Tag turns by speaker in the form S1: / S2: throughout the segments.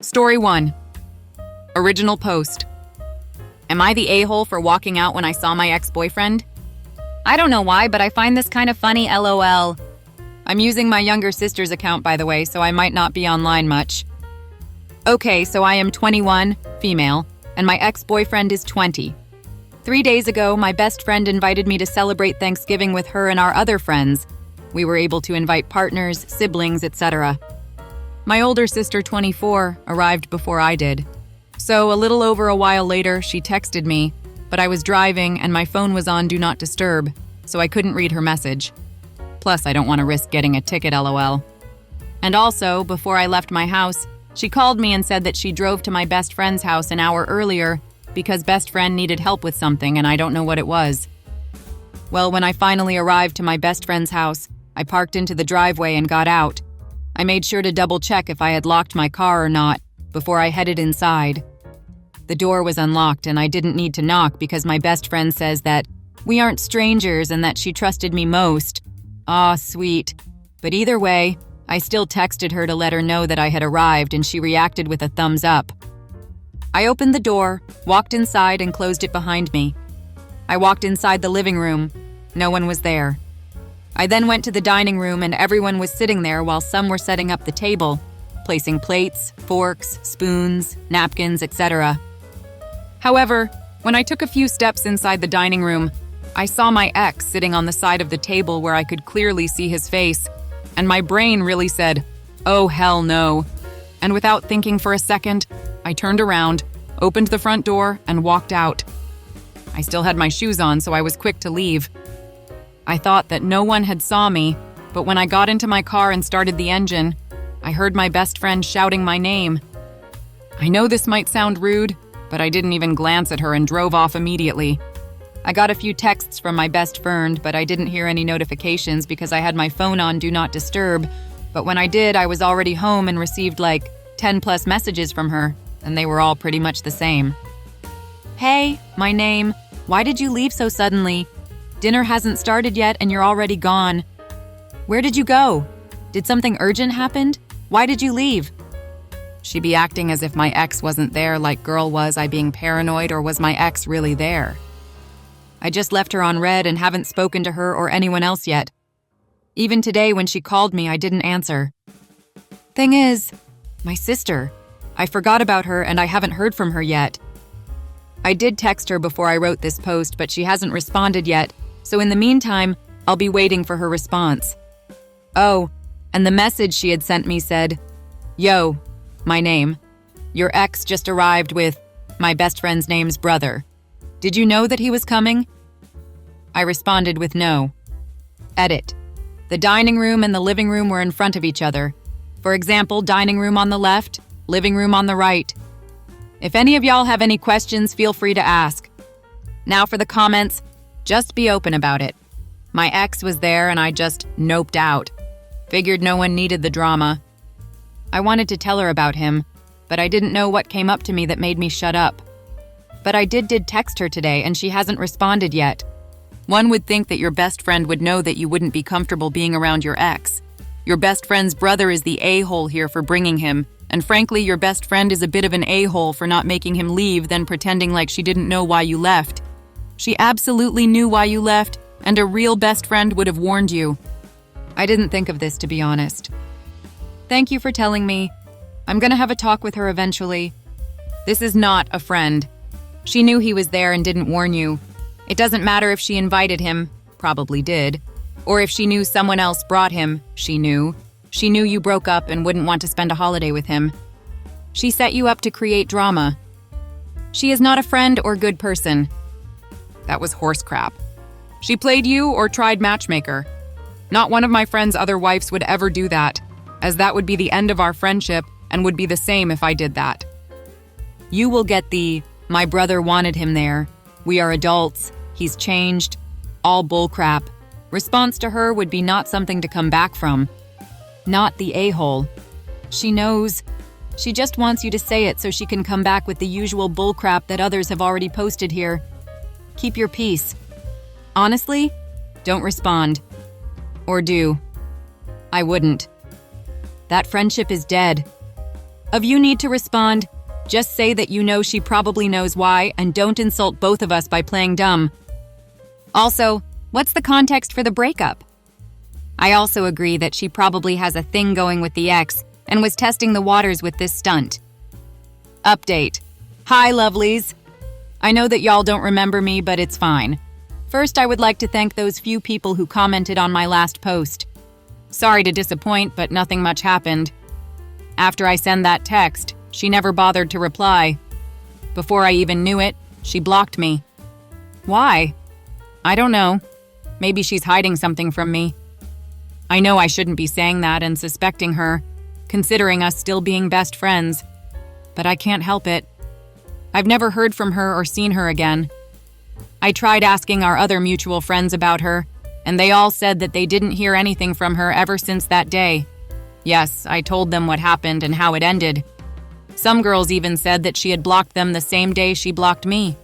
S1: Story 1. Original post. Am I the a-hole for walking out when I saw my ex-boyfriend? I don't know why, but I find this kind of funny, LOL. I'm using my younger sister's account, by the way, so I might not be online much. Okay, so I am 21, female, and my ex-boyfriend is 20. 3 days ago, my best friend invited me to celebrate Thanksgiving with her and our other friends. We were able to invite partners, siblings, etc. My older sister, 24, arrived before I did. So a little over a while later, she texted me, but I was driving and my phone was on Do Not Disturb, so I couldn't read her message. Plus, I don't want to risk getting a ticket, LOL. And also, before I left my house, she called me and said that she drove to my best friend's house an hour earlier because best friend needed help with something and I don't know what it was. Well, when I finally arrived to my best friend's house, I parked into the driveway and got out. I made sure to double-check if I had locked my car or not before I headed inside. The door was unlocked and I didn't need to knock because my best friend says that we aren't strangers and that she trusted me most. Aw, sweet. But either way, I still texted her to let her know that I had arrived and she reacted with a thumbs up. I opened the door, walked inside and closed it behind me. I walked inside the living room. No one was there. I then went to the dining room and everyone was sitting there while some were setting up the table, placing plates, forks, spoons, napkins, etc. However, when I took a few steps inside the dining room, I saw my ex sitting on the side of the table where I could clearly see his face, and my brain really said, "Oh, hell no." And without thinking for a second, I turned around, opened the front door, and walked out. I still had my shoes on, so I was quick to leave. I thought that no one had saw me, but when I got into my car and started the engine, I heard my best friend shouting my name. I know this might sound rude, but I didn't even glance at her and drove off immediately. I got a few texts from my best friend, but I didn't hear any notifications because I had my phone on Do Not Disturb. But when I did, I was already home and received like 10 plus messages from her, and they were all pretty much the same. Hey, my name. Why did you leave so suddenly? Dinner hasn't started yet and you're already gone. Where did you go? Did something urgent happen? Why did you leave? She be acting as if my ex wasn't there, like girl, was I being paranoid or was my ex really there? I just left her on red and haven't spoken to her or anyone else yet. Even today when she called me, I didn't answer. Thing is, my sister. I forgot about her and I haven't heard from her yet. I did text her before I wrote this post, but she hasn't responded yet, so in the meantime, I'll be waiting for her response. Oh, and the message she had sent me said, "Yo, my name. Your ex just arrived with my best friend's name's brother. Did you know that he was coming?" I responded with no. Edit. The dining room and the living room were in front of each other. For example, dining room on the left, living room on the right. If any of y'all have any questions, feel free to ask. Now for the comments, just be open about it. My ex was there and I just noped out. Figured no one needed the drama. I wanted to tell her about him, but I didn't know what came up to me that made me shut up. But I did text her today and she hasn't responded yet. One would think that your best friend would know that you wouldn't be comfortable being around your ex. Your best friend's brother is the a-hole here for bringing him, and frankly, your best friend is a bit of an a-hole for not making him leave, then pretending like she didn't know why you left. She absolutely knew why you left, and a real best friend would have warned you. I didn't think of this, to be honest. Thank you for telling me. I'm gonna have a talk with her eventually. This is not a friend. She knew he was there and didn't warn you. It doesn't matter if she invited him, probably did, or if she knew someone else brought him, she knew. She knew you broke up and wouldn't want to spend a holiday with him. She set you up to create drama. She is not a friend or good person. That was horse crap. She played you or tried matchmaker. Not one of my friend's other wives would ever do that, as that would be the end of our friendship and would be the same if I did that. You will get the, "My brother wanted him there. We are adults. He's changed." All bullcrap. Response to her would be not something to come back from. Not the a-hole. She knows. She just wants you to say it so she can come back with the usual bullcrap that others have already posted here. Keep your peace. Honestly, don't respond. Or do. I wouldn't. That friendship is dead. If you need to respond, just say that you know she probably knows why and don't insult both of us by playing dumb. Also, what's the context for the breakup? I also agree that she probably has a thing going with the ex and was testing the waters with this stunt. Update. Hi, lovelies. I know that y'all don't remember me, but it's fine. First, I would like to thank those few people who commented on my last post. Sorry to disappoint, but nothing much happened. After I sent that text, she never bothered to reply. Before I even knew it, she blocked me. Why? I don't know. Maybe she's hiding something from me. I know I shouldn't be saying that and suspecting her, considering us still being best friends. But I can't help it. I've never heard from her or seen her again. I tried asking our other mutual friends about her, and they all said that they didn't hear anything from her ever since that day. Yes, I told them what happened and how it ended. Some girls even said that she had blocked them the same day she blocked me.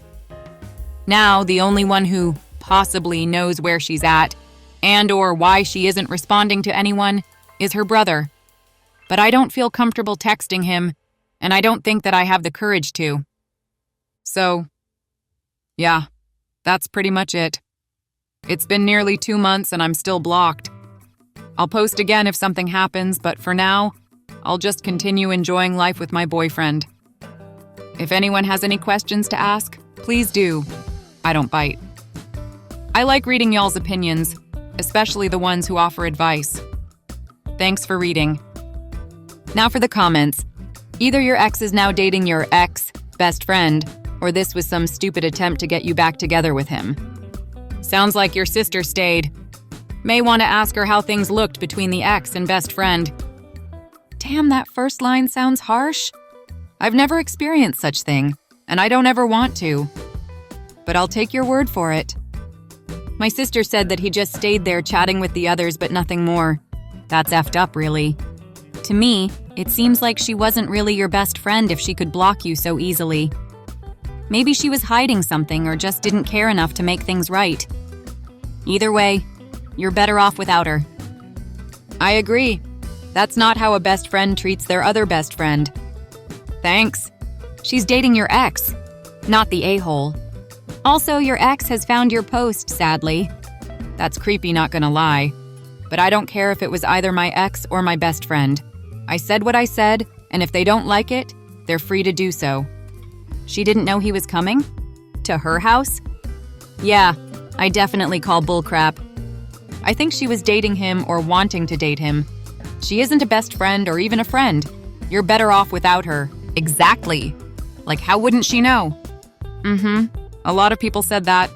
S1: Now, the only one who possibly knows where she's at and/or why she isn't responding to anyone is her brother. But I don't feel comfortable texting him, and I don't think that I have the courage to. So, yeah, that's pretty much it. It's been nearly 2 months and I'm still blocked. I'll post again if something happens, but for now, I'll just continue enjoying life with my boyfriend. If anyone has any questions to ask, please do. I don't bite. I like reading y'all's opinions, especially the ones who offer advice. Thanks for reading. Now for the comments. Either your ex is now dating your ex-best friend, or this was some stupid attempt to get you back together with him. Sounds like your sister stayed. May want to ask her how things looked between the ex and best friend. Damn, that first line sounds harsh. I've never experienced such thing, and I don't ever want to. But I'll take your word for it. My sister said that he just stayed there chatting with the others but nothing more. That's effed up, really. To me, it seems like she wasn't really your best friend if she could block you so easily. Maybe she was hiding something or just didn't care enough to make things right. Either way, you're better off without her. I agree. That's not how a best friend treats their other best friend. Thanks. She's dating your ex, not the a-hole. Also, your ex has found your post, sadly. That's creepy, not gonna lie. But I don't care if it was either my ex or my best friend. I said what I said, and if they don't like it, they're free to do so. She didn't know he was coming? To her house? Yeah, I definitely call bullcrap. I think she was dating him or wanting to date him. She isn't a best friend or even a friend. You're better off without her. Exactly. Like, how wouldn't she know? A lot of people said that.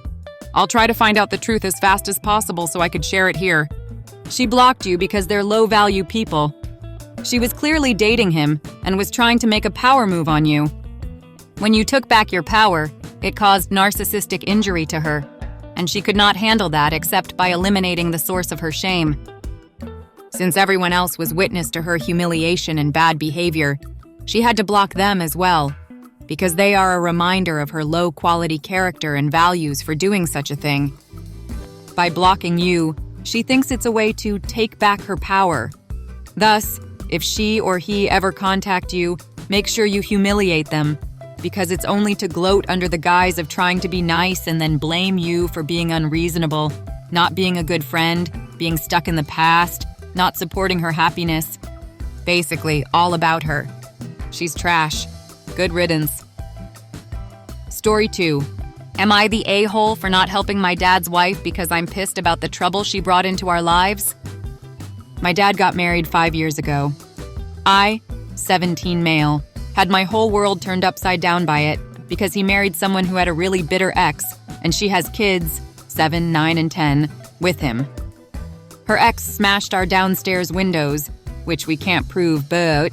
S1: I'll try to find out the truth as fast as possible so I could share it here. She blocked you because they're low-value people. She was clearly dating him and was trying to make a power move on you. When you took back your power, it caused narcissistic injury to her, and she could not handle that except by eliminating the source of her shame. Since everyone else was witness to her humiliation and bad behavior, she had to block them as well, because they are a reminder of her low-quality character and values for doing such a thing. By blocking you, she thinks it's a way to take back her power. Thus, if she or he ever contact you, make sure you humiliate them, because it's only to gloat under the guise of trying to be nice and then blame you for being unreasonable, not being a good friend, being stuck in the past, not supporting her happiness. Basically, all about her. She's trash. Good riddance. Story 2. Am I the a-hole for not helping my dad's wife because I'm pissed about the trouble she brought into our lives? My dad got married 5 years ago. I, 17 male, had my whole world turned upside down by it because he married someone who had a really bitter ex, and she has kids, 7, 9, and 10, with him. Her ex smashed our downstairs windows, which we can't prove, but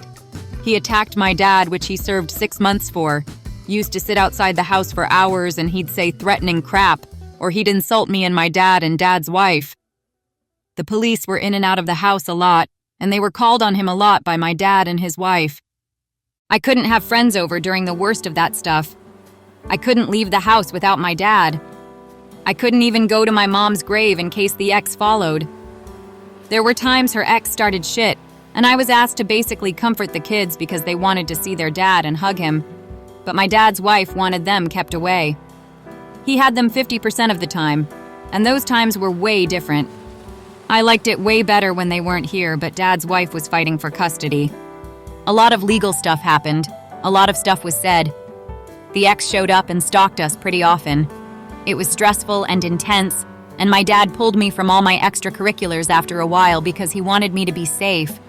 S1: he attacked my dad, which he served 6 months for, used to sit outside the house for hours and he'd say threatening crap, or he'd insult me and my dad and dad's wife. The police were in and out of the house a lot, and they were called on him a lot by my dad and his wife. I couldn't have friends over during the worst of that stuff. I couldn't leave the house without my dad. I couldn't even go to my mom's grave in case the ex followed. There were times her ex started shit, and I was asked to basically comfort the kids because they wanted to see their dad and hug him, but my dad's wife wanted them kept away. He had them 50% of the time, and those times were way different. I liked it way better when they weren't here, but Dad's wife was fighting for custody. A lot of legal stuff happened. A lot of stuff was said. The ex showed up and stalked us pretty often. It was stressful and intense, and my dad pulled me from all my extracurriculars after a while because he wanted me to be safe.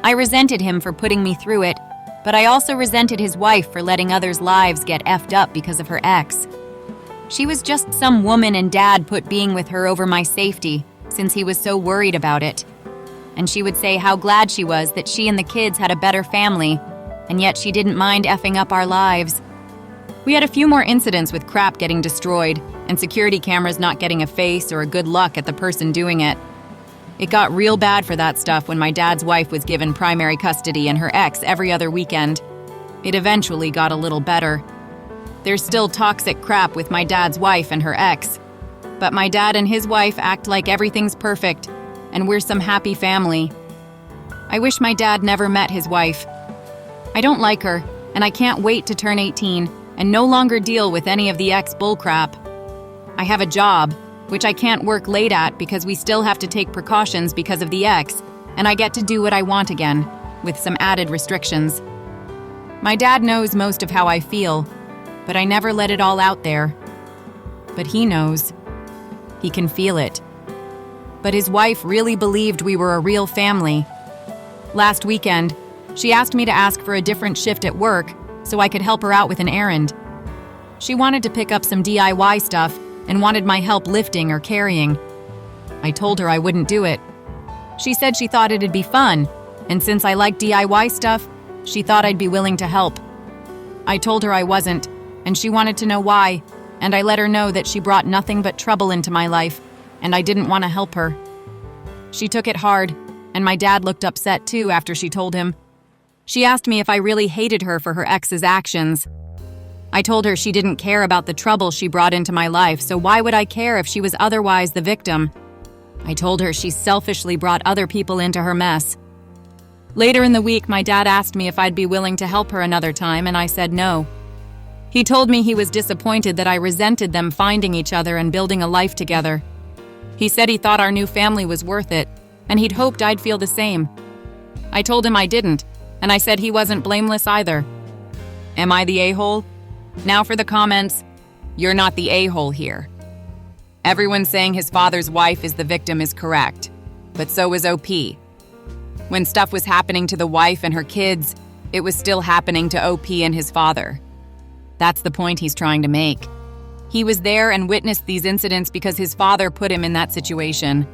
S1: I resented him for putting me through it, but I also resented his wife for letting others' lives get effed up because of her ex. She was just some woman, and Dad put being with her over my safety since he was so worried about it. And she would say how glad she was that she and the kids had a better family, and yet she didn't mind effing up our lives. We had a few more incidents with crap getting destroyed and security cameras not getting a face or a good luck at the person doing it. It got real bad for that stuff when my dad's wife was given primary custody and her ex every other weekend. It eventually got a little better. There's still toxic crap with my dad's wife and her ex, but my dad and his wife act like everything's perfect, and we're some happy family. I wish my dad never met his wife. I don't like her, and I can't wait to turn 18 and no longer deal with any of the ex bullcrap. I have a job, which I can't work late at because we still have to take precautions because of the ex, and I get to do what I want again, with some added restrictions. My dad knows most of how I feel, but I never let it all out there. But he knows. He can feel it. But his wife really believed we were a real family. Last weekend, she asked me to ask for a different shift at work so I could help her out with an errand. She wanted to pick up some DIY stuff and wanted my help lifting or carrying. I told her I wouldn't do it. She said she thought it'd be fun, and since I like DIY stuff, she thought I'd be willing to help. I told her I wasn't, and she wanted to know why, and I let her know that she brought nothing but trouble into my life, and I didn't want to help her. She took it hard, and my dad looked upset too after she told him. She asked me if I really hated her for her ex's actions. I told her she didn't care about the trouble she brought into my life, so why would I care if she was otherwise the victim? I told her she selfishly brought other people into her mess. Later in the week, my dad asked me if I'd be willing to help her another time, and I said no. He told me he was disappointed that I resented them finding each other and building a life together. He said he thought our new family was worth it, and he'd hoped I'd feel the same. I told him I didn't, and I said he wasn't blameless either. Am I the a-hole? Now for the comments. You're not the a-hole here. Everyone saying his father's wife is the victim is correct, but so is OP. When stuff was happening to the wife and her kids, it was still happening to OP and his father. That's the point he's trying to make. He was there and witnessed these incidents because his father put him in that situation.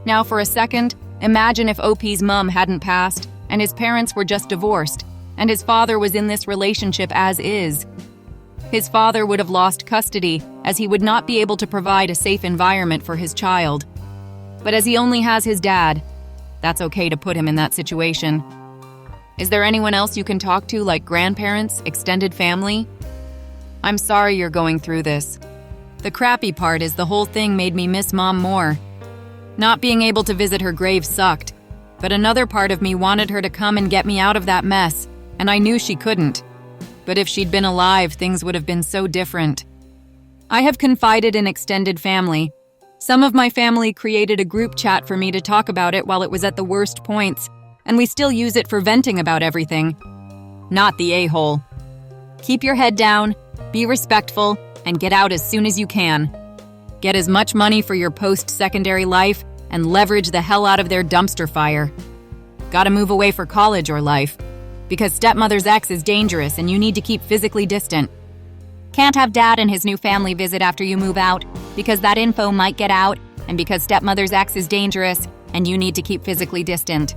S1: Now for a second, imagine if OP's mom hadn't passed and his parents were just divorced, and his father was in this relationship as is. His father would have lost custody, as he would not be able to provide a safe environment for his child. But as he only has his dad, that's okay to put him in that situation. Is there anyone else you can talk to, like grandparents, extended family? I'm sorry you're going through this. The crappy part is the whole thing made me miss Mom more. Not being able to visit her grave sucked, but another part of me wanted her to come and get me out of that mess, and I knew she couldn't. But if she'd been alive, things would have been so different. I have confided in extended family. Some of my family created a group chat for me to talk about it while it was at the worst points, and we still use it for venting about everything. Not the a-hole. Keep your head down, be respectful, and get out as soon as you can. Get as much money for your post-secondary life and leverage the hell out of their dumpster fire. Gotta move away for college or life, because stepmother's ex is dangerous and you need to keep physically distant. Can't have dad and his new family visit after you move out, because that info might get out, and because stepmother's ex is dangerous and you need to keep physically distant.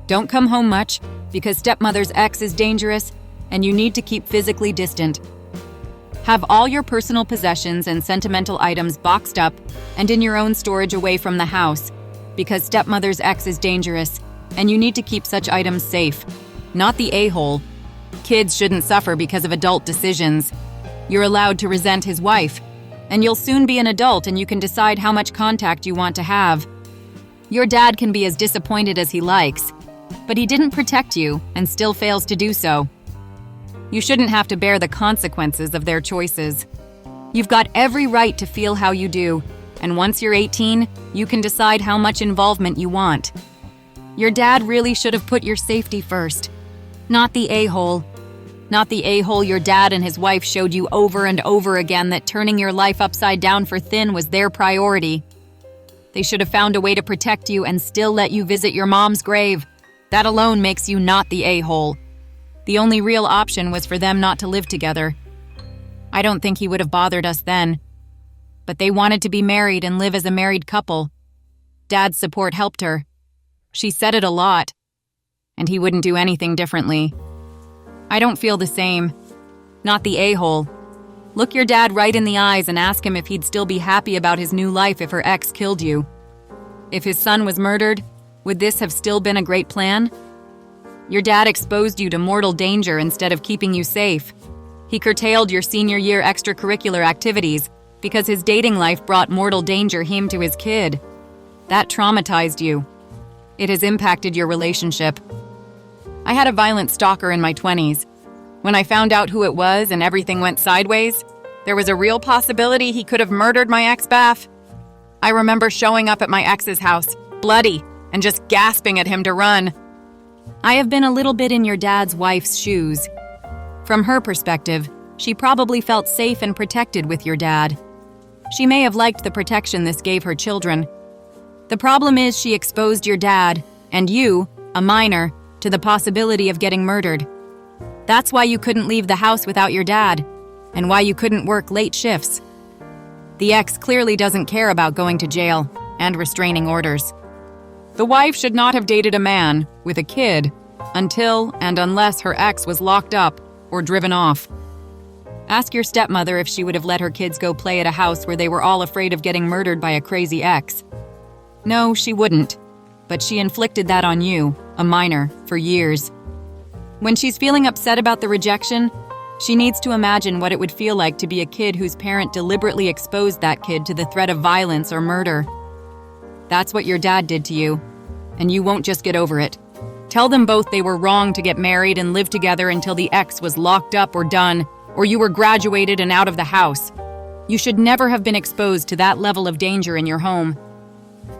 S1: Don't come home much, because stepmother's ex is dangerous and you need to keep physically distant. Have all your personal possessions and sentimental items boxed up and in your own storage away from the house, because stepmother's ex is dangerous and you need to keep such items safe. Not the a-hole. Kids shouldn't suffer because of adult decisions. You're allowed to resent his wife, and you'll soon be an adult and you can decide how much contact you want to have. Your dad can be as disappointed as he likes, but he didn't protect you and still fails to do so. You shouldn't have to bear the consequences of their choices. You've got every right to feel how you do, and once you're 18, you can decide how much involvement you want. Your dad really should have put your safety first, not the a-hole. Not the a-hole your dad and his wife showed you over and over again that turning your life upside down for thin was their priority. They should have found a way to protect you and still let you visit your mom's grave. That alone makes you not the a-hole. The only real option was for them not to live together. I don't think he would have bothered us then. But they wanted to be married and live as a married couple. Dad's support helped her. She said it a lot. And he wouldn't do anything differently. I don't feel the same. Not the a-hole. Look your dad right in the eyes and ask him if he'd still be happy about his new life if her ex killed you. If his son was murdered, would this have still been a great plan? Your dad exposed you to mortal danger instead of keeping you safe. He curtailed your senior year extracurricular activities because his dating life brought mortal danger him to his kid. That traumatized you. It has impacted your relationship. I had a violent stalker in my 20s. When I found out who it was and everything went sideways, there was a real possibility he could have murdered my ex-baff. I remember showing up at my ex's house, bloody, and just gasping at him to run. I have been a little bit in your dad's wife's shoes. From her perspective, she probably felt safe and protected with your dad. She may have liked the protection this gave her children. The problem is she exposed your dad, and you, a minor, to the possibility of getting murdered. That's why you couldn't leave the house without your dad, and why you couldn't work late shifts. The ex clearly doesn't care about going to jail and restraining orders. The wife should not have dated a man with a kid until and unless her ex was locked up or driven off. Ask your stepmother if she would have let her kids go play at a house where they were all afraid of getting murdered by a crazy ex. No, she wouldn't, but she inflicted that on you, a minor, for years. When she's feeling upset about the rejection, she needs to imagine what it would feel like to be a kid whose parent deliberately exposed that kid to the threat of violence or murder. That's what your dad did to you, and you won't just get over it. Tell them both they were wrong to get married and live together until the ex was locked up or done, or you were graduated and out of the house. You should never have been exposed to that level of danger in your home.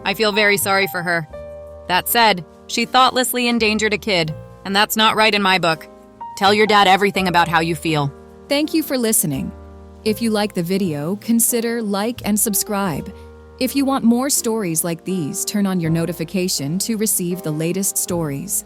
S1: I feel very sorry for her. That said, she thoughtlessly endangered a kid, and that's not right in my book. Tell your dad everything about how you feel.
S2: Thank you for listening. If you like the video, consider like and subscribe. If you want more stories like these, turn on your notification to receive the latest stories.